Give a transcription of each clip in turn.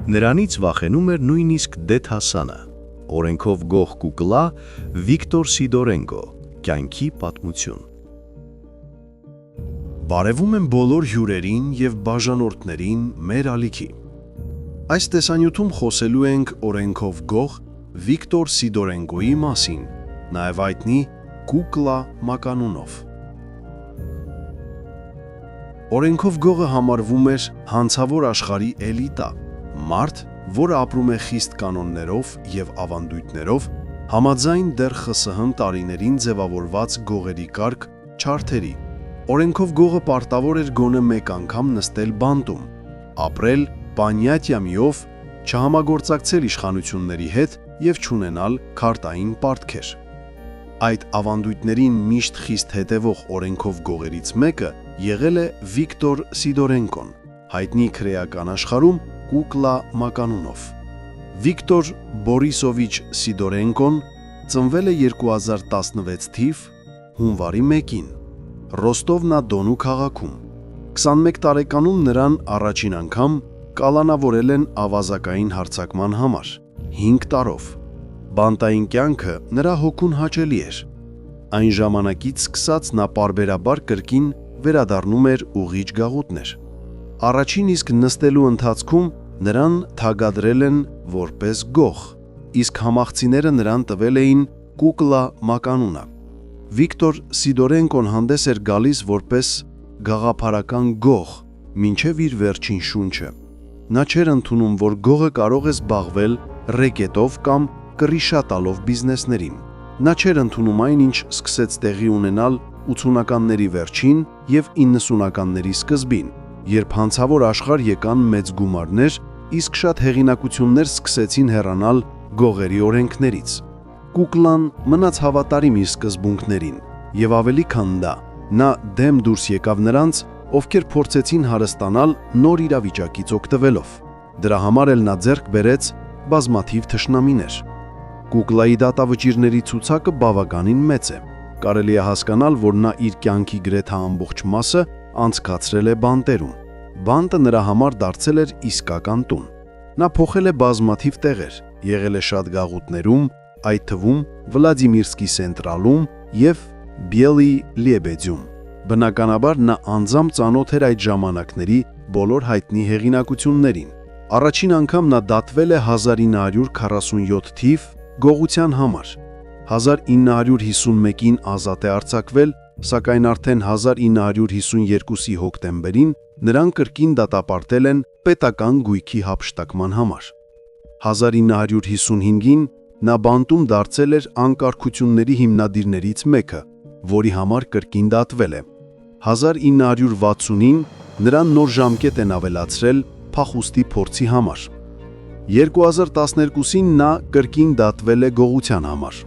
Նրանից վախենում էր նույնիսկ Դեդ Հասանը, օրենքով գող կուկլա Վիկտոր Սիդորենկո, կյանքի պատմություն։ Բարևում եմ բոլոր հյուրերին և բաժանորդներին մեր ալիքի։ Այս տեսանյութում խոսելու ենք օրենքով գող Վիկտոր Սիդորենկոյի մասին, նաև հայտնի կուկլա մականունով։ Օրենքով գողը համարվում էր հանցավոր աշխարհի էլիտա, մարդ, որը ապրում է խիստ կանոններով և ավանդույթներով, համաձայն դեռ ԽՍՀՄ տարիներին ձևավորված գողերի կարգ չարթերի։ Օրենքով գողը պարտավոր էր գոնե մեկ անգամ նստել բանտում, ապրել պանյատյամիով, չհամագործակցել իշխանությունների հետ և չունենալ քարտային պարտքեր։ Այդ ավանդույթներին միշտ խիստ հետևող օրենքով գողերից մեկը եղել է Վիկտոր Սիդորենկոն, հայտնի քրեական աշխարհում կուկլա մականունով։ Վիկտոր Բորիսովիչ Սիդորենկոն ծնվել է 2016 թիվ հունվարի 1-ին Ռոստով-նա-Դոնու քաղաքում։ 21 տարեկանում նրան առաջին անգամ կալանավորել են ավազակային հարձակման համար, 5 տարով։ Բանտային կյանքը նրա հոգուն հաճելի էր։ Այն ժամանակից սկսած նա պարբերաբար կրկին վերադառնում էր ուղիչ գաղութներ։ Առաջին իսկ նստելու ընթացքում նրան թագադրել են որպես գող, իսկ համախցիները նրան տվել էին կուկլա մականունը։ Վիկտոր Սիդորենկոն հանդես էր գալիս որպես գաղափարական գող մինչև իր վերջին շունչը։ Նա չէր ընդունում, որ գողը կարող է զբաղվել ռեկետով կամ կռիշա տալով բիզնեսներին։ Նա չէր ընդունում այն, ինչ սկսեց տեղի ունենալ 80-ականների վերջին և 90-ականների սկզբին, երբ հանցավոր աշխարհ եկան մեծ գումարներ, իսկ շատ հեղինակություններ սկսեցին հեռանալ գողերի օրենքներից։ Կուկլան մնաց հավատարիմ իր սկզբունքներին, և ավելի քան դա, նա դեմ դուրս եկավ նրանց, ովքեր փորձեցին հարստանալ նոր իրավիճակից օգտվելով։ Դրա համար էլ նա ձեռք բերեց բազմաթիվ թշնամիներ։ Կուկլայի դատավճիռների ցուցակը բավականին մեծ է։ Կարելի է հասկանալ, որ նա իր կյանքի գրեթե ամբողջ մասը անցկացրել է բանտերում։ Բանտը նրա համար դարձել էր իսկական տուն։ Նա փոխել է բազմաթիվ տեղեր, եղել է շատ գաղութներում, այդ թվում Վլադիմիրսկի Սենտրալում և Բիելի Լիեբեդում։ Բնականաբար նա անձամբ ծանոթ էր այդ ժամանակների բոլոր հայտնի հեղինակություններին։ Առաջին անգամ նա դատվել է 1947 թիվ գողության համար։ 1951-ին ազատ է արձակվել, սակայն արդեն 1952-ի հոկտեմբերին նրան կրկին դատապարտել են պետական գույքի հափշտակման համար։ 1955-ին նա բանտում դարձել էր անկարգությունների հիմնադիրներից մեկը, որի համար կրկին դատվել է։ 1960-ին նրան նոր ժամկետ են ավելացրել փախուստի փորձի համար։ 2012-ին նա կրկին դատվել է գողության համար։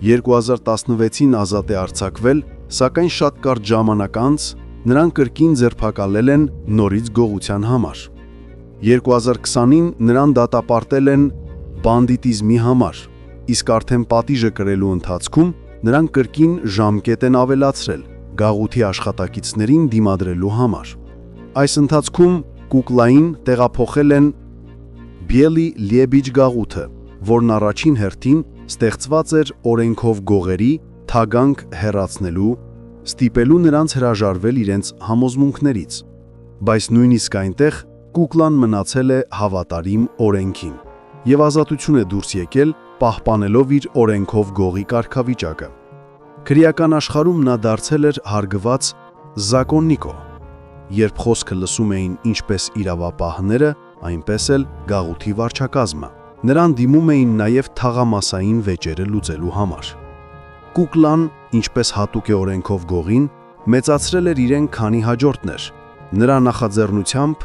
2016-ին ազատ է արձակվել, սակայն շատ կարճ ժամանակ անց նրան կրկին ձերբակալել են նորից գողության համար։ 2020-ին նրան դատապարտել են բանդիտիզմի համար, իսկ արդեն պատիժը կրելու ընթացքում նրան կրկին ժամկետ են ավելացրել գաղութի աշխատակիցներին դիմադրելու համար։ Այս ընթացքում կուկլային տեղափոխել են Բիելի Լիեբիջ գաղութը, որն առաջին հերթին ստեղծված էր օրենքով գողերի թագանք հեռացնելու, ստիպելու նրանց հրաժարվել իրենց համոզմունքներից, բայց նույնիսկ այնտեղ կուկլան մնացել է հավատարիմ օրենքին և ազատություն է դուրս եկել, պահպանելով իր օրենքով գողի կարգավիճակը։ Քրեական աշխարհում նա դարձել էր հարգված զակոննիկո, երբ խոսքը լսում էին ինչպես իրավապահները, այնպես էլ գաղութի վարչակազմը։ Նրան դիմում էին նաև թաղամասային վեճերը լուծելու համար։ Կուկլան, ինչպես հատուկ է օրենքով գողին, մեծացրել էր իրեն քանի հաջորդներ։ Նրա նախաձեռնությամբ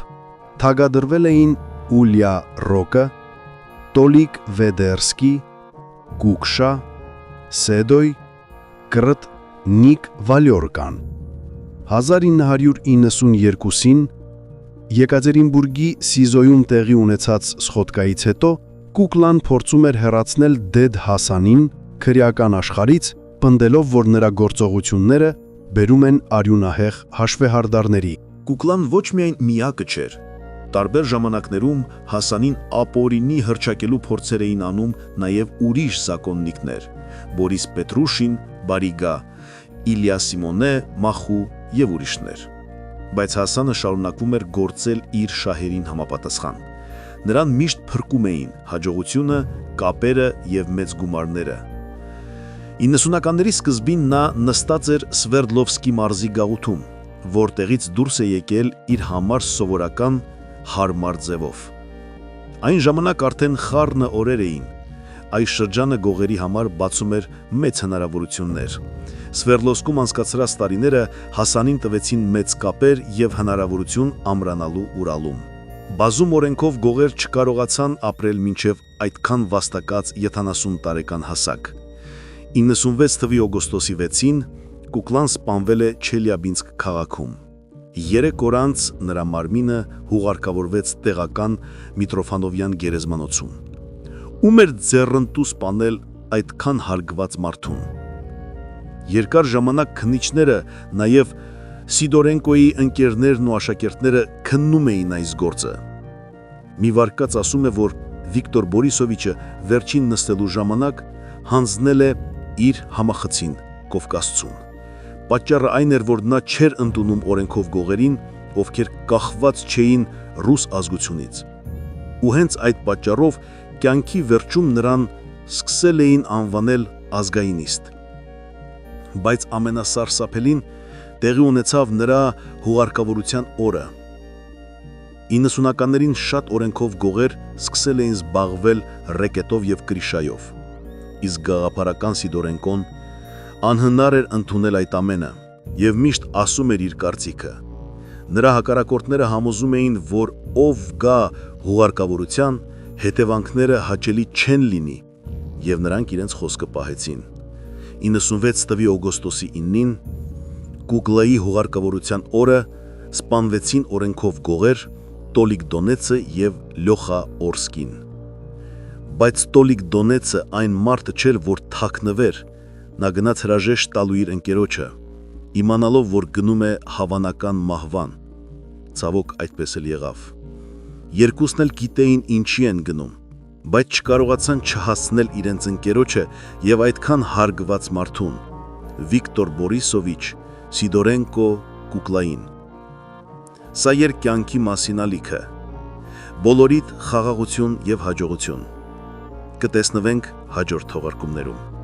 թագադրվել էին Ուլյա Ռոկը, Տոլիկ Վեդերսկի, Կուկշա, Սեդոյ, Կրտ Նիկ Վալյորկան։ 1992-ին Եկատերինբուրգի Սիզոյում տեղի ունեցած սխոդկայից հետո Կուկլան փորձում էր հեռացնել Դեդ Հասանին քրեական աշխարհից, պնդելով, որ նրա գործողությունները բերում են արյունահեղ հաշվեհարդարների։ Կուկլան ոչ միայն միակը չէր, Տարբեր ժամանակներում Հասանին ապօրինի հռչակելու փորձեր էին անում նաև ուրիշ զակոննիկներ՝ Բորիս Պետրուշին, Բարիգա, Իլյա Սիմոնե, Մախու եւ ուրիշներ։ Բայց Հասանը շարունակում էր գործել իր շահերին համապատասխան։ Նրան միշտ փրկում էին հաջողությունը, կապերը եւ մեծ գումարները։ 90-ականների սկզբին նա նստած էր Սվերդլովսկի մարզի գաղութում, որտեղից դուրս է եկել իր համար սովորական հարմար ձևով։ Այն ժամանակ արդեն խառնը օրեր էին։ Այս շրջանը գողերի համար բացում էր մեծ հնարավորություններ։ Սվերդլովսկում անցկացրած տարիները Հասանին տվեցին մեծ կապեր եւ հնարավորություն ամրանալու Ուրալում։ Բազում օրենքով գողեր չկարողացան ապրել մինչև այդքան վաստակած 70 տարեկան հասակ։ 96 թվականի օգոստոսի 6-ին Կուկլան սպանվել է Չելյաբինսկ քաղաքում։ 3 օր անց նրա մարմինը հուղարկավորվեց տեղական Միտրոֆանովյան գերեզմանոցում։ Ում էր ձեռնտու սպանել այդքան հարգված մարդուն։ Երկար ժամանակ քննիչները, նաև Սիդորենկոյի ընկերներն ու աշակերտները քննում էին այս գործը։ Մի վարկած ասում է, որ Վիկտոր Բորիսովիչը վերջին նստելու ժամանակ հանձնել է իր համախցին Կովկասցուն։ Պատճառը այն էր, որ նա չէր ընդունում օրենքով գողերին, ովքեր կախված չէին ռուս ազգությունից։ Ու հենց այդ պատճառով կյանքի վերջում նրան սկսել էին անվանել ազգայինիստ։ Բայց ամենասարսափելին տեղի ունեցավ նրա հուղարկավորության օրը։ 90-ականներին շատ օրենքով գողեր սկսել էին զբաղվել ռեկետով եւ կրիշայով։ Իսկ գաղափարական Սիդորենկոն անհնար էր ընդունել այդ ամենը եւ միշտ ասում էր իր կարծիքը։ Նրա հակառակորդները համոզում էին, որ ով գա հուղարկավորության, հետևանքները հաճելի չեն լինի, եւ նրանք իրենց խոսքը պահեցին։ 96 թվականի օգոստոսի 9-ին Կուկլայի հուղարկավորության օրը սպանվեցին օրենքով գողեր Տոլիկ Դոնեցը եւ Լյոխա Օրսկին։ Բայց Տոլիկ Դոնեցը այն մարդը չէր, որ թաքնվեր, նա գնաց հրաժեշտ տալու իր ընկերոջը, իմանալով, որ գնում է հավանական մահվան։ Ցավոք այդպես էլ եղավ։ Երկուսն էլ գիտեին ինչի են գնում, բայց չկարողացան չհասնել իրենց ընկերոջը եւ այդքան հարգված մարդուն՝ Վիկտոր Բորիսովիչ Սիդորենկո Կուկլային։ Սա էր կյանքի մասին ալիքը։ Բոլորիդ խաղաղություն եւ հաջողություն։ Կտեսնվենք հաջորդ թողարկումներում։